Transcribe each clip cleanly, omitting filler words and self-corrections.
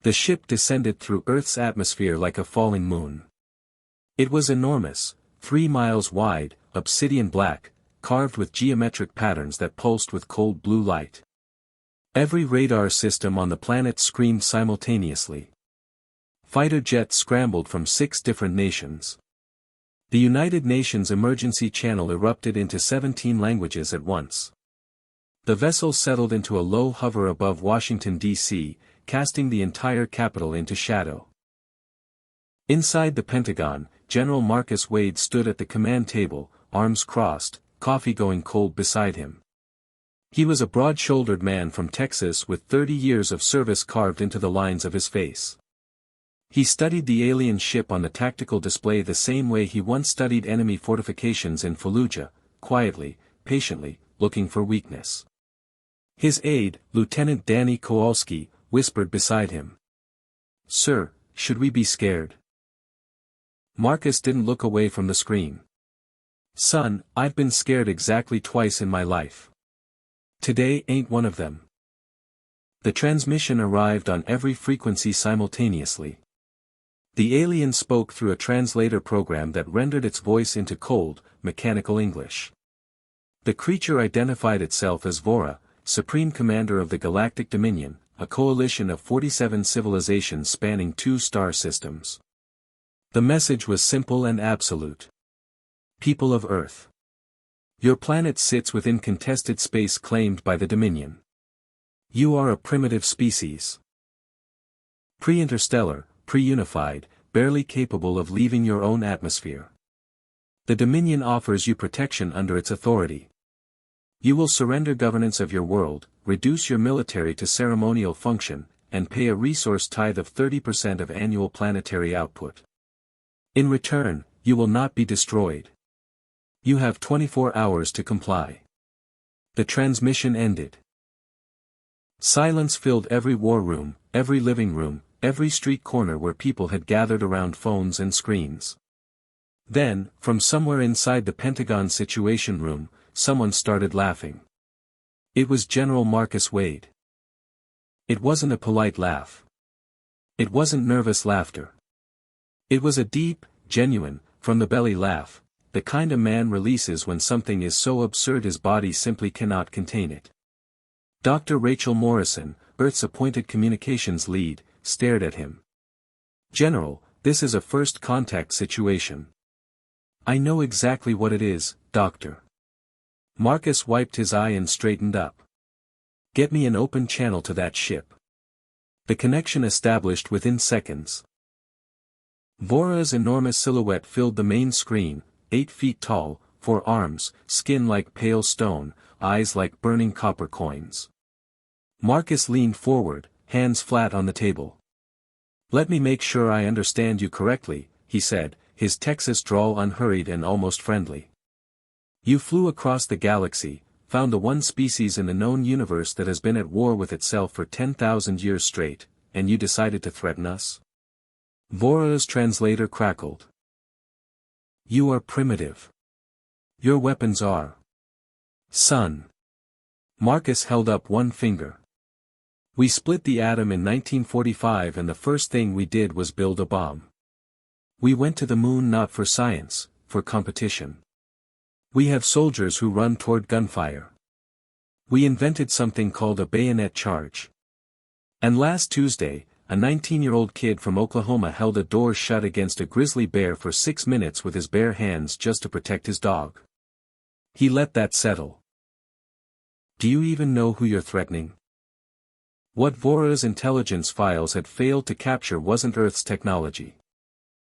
The ship descended through Earth's atmosphere like a falling moon. It was enormous, 3 miles wide, obsidian black, carved with geometric patterns that pulsed with cold blue light. Every radar system on the planet screamed simultaneously. Fighter jets scrambled from 6 different nations. The United Nations Emergency Channel erupted into 17 languages at once. The vessel settled into a low hover above Washington, D.C., casting the entire capital into shadow. Inside the Pentagon, General Marcus Wade stood at the command table, arms crossed, coffee going cold beside him. He was a broad-shouldered man from Texas with 30 years of service carved into the lines of his face. He studied the alien ship on the tactical display the same way he once studied enemy fortifications in Fallujah, quietly, patiently, looking for weakness. His aide, Lieutenant Danny Kowalski, whispered beside him. "Sir, should we be scared?" Marcus didn't look away from the screen. "Son, I've been scared exactly twice in my life. Today ain't one of them." The transmission arrived on every frequency simultaneously. The alien spoke through a translator program that rendered its voice into cold, mechanical English. The creature identified itself as Vora, Supreme Commander of the Galactic Dominion, a coalition of 47 civilizations spanning 2 star systems. The message was simple and absolute. People of Earth. Your planet sits within contested space claimed by the Dominion. You are a primitive species. Pre-interstellar, pre-unified, barely capable of leaving your own atmosphere. The Dominion offers you protection under its authority. You will surrender governance of your world, reduce your military to ceremonial function, and pay a resource tithe of 30% of annual planetary output. In return, you will not be destroyed. You have 24 hours to comply. The transmission ended. Silence filled every war room, every living room, every street corner where people had gathered around phones and screens. Then, from somewhere inside the Pentagon Situation Room, someone started laughing. It was General Marcus Wade. It wasn't a polite laugh. It wasn't nervous laughter. It was a deep, genuine, from-the-belly laugh, the kind a man releases when something is so absurd his body simply cannot contain it. Dr. Rachel Morrison, Earth's appointed communications lead, stared at him. "General, this is a first contact situation." "I know exactly what it is, Doctor." Marcus wiped his eye and straightened up. "Get me an open channel to that ship." The connection established within seconds. Vora's enormous silhouette filled the main screen, 8 feet tall, 4 arms, skin like pale stone, eyes like burning copper coins. Marcus leaned forward, hands flat on the table. "Let me make sure I understand you correctly," he said, his Texas drawl unhurried and almost friendly. "You flew across the galaxy, found the one species in the known universe that has been at war with itself for 10,000 years straight, and you decided to threaten us?" Vora's translator crackled. "You are primitive. Your weapons are. Son." Marcus held up one finger. "We split the atom in 1945 and the first thing we did was build a bomb. We went to the moon not for science, for competition. We have soldiers who run toward gunfire. We invented something called a bayonet charge. And last Tuesday, a 19-year-old kid from Oklahoma held a door shut against a grizzly bear for 6 minutes with his bare hands just to protect his dog. He let that settle. Do you even know who you're threatening?" What Vora's intelligence files had failed to capture wasn't Earth's technology.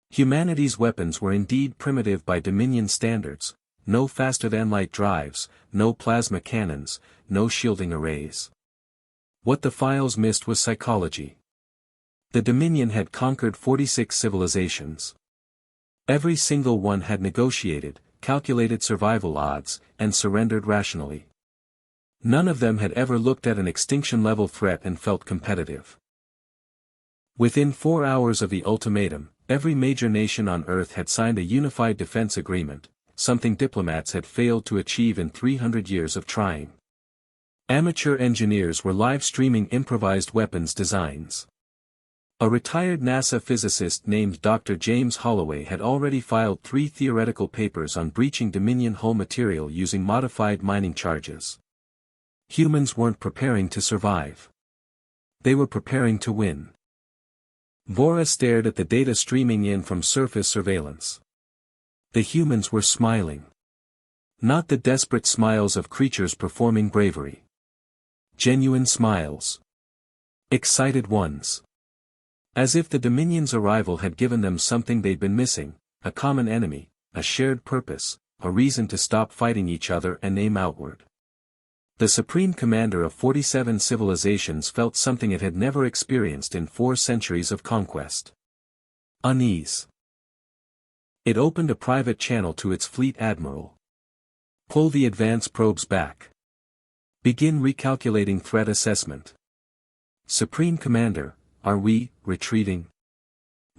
Humanity's weapons were indeed primitive by Dominion standards. No faster-than-light drives, no plasma cannons, no shielding arrays. What the files missed was psychology. The Dominion had conquered 46 civilizations. Every single one had negotiated, calculated survival odds, and surrendered rationally. None of them had ever looked at an extinction-level threat and felt competitive. Within 4 hours of the ultimatum, every major nation on Earth had signed a unified defense agreement, something diplomats had failed to achieve in 300 years of trying. Amateur engineers were live-streaming improvised weapons designs. A retired NASA physicist named Dr. James Holloway had already filed 3 theoretical papers on breaching Dominion hull material using modified mining charges. Humans weren't preparing to survive. They were preparing to win. Vora stared at the data streaming in from surface surveillance. The humans were smiling. Not the desperate smiles of creatures performing bravery. Genuine smiles. Excited ones. As if the Dominion's arrival had given them something they'd been missing, a common enemy, a shared purpose, a reason to stop fighting each other and aim outward. The Supreme Commander of 47 civilizations felt something it had never experienced in 4 centuries of conquest. Unease. It opened a private channel to its fleet admiral. Pull the advance probes back. Begin recalculating threat assessment. Supreme Commander, are we retreating?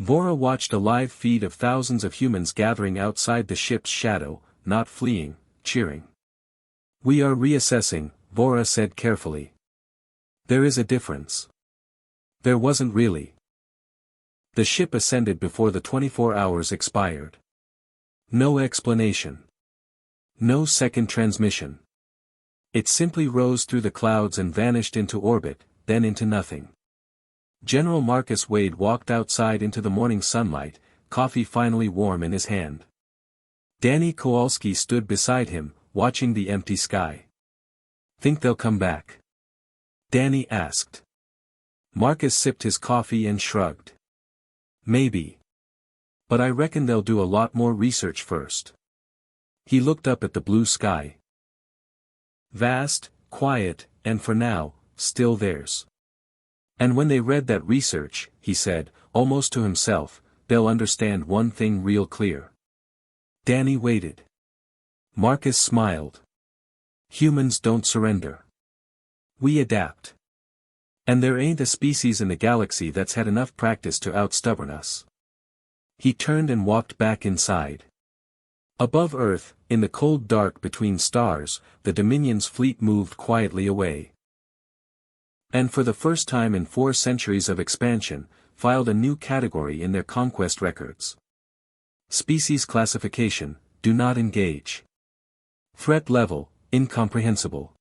Vora watched a live feed of thousands of humans gathering outside the ship's shadow, not fleeing, cheering. We are reassessing, Vora said carefully. There is a difference. There wasn't really. The ship ascended before the 24 hours expired. No explanation. No second transmission. It simply rose through the clouds and vanished into orbit, then into nothing. General Marcus Wade walked outside into the morning sunlight, coffee finally warm in his hand. Danny Kowalski stood beside him, watching the empty sky. Think they'll come back? Danny asked. Marcus sipped his coffee and shrugged. Maybe. But I reckon they'll do a lot more research first. He looked up at the blue sky. Vast, quiet, and for now, still theirs. And when they read that research, he said, almost to himself, they'll understand one thing real clear. Danny waited. Marcus smiled. Humans don't surrender. We adapt. And there ain't a species in the galaxy that's had enough practice to outstubborn us. He turned and walked back inside. Above Earth, in the cold dark between stars, the Dominion's fleet moved quietly away. And for the first time in 4 centuries of expansion, filed a new category in their conquest records. Species classification, do not engage. Threat level, incomprehensible.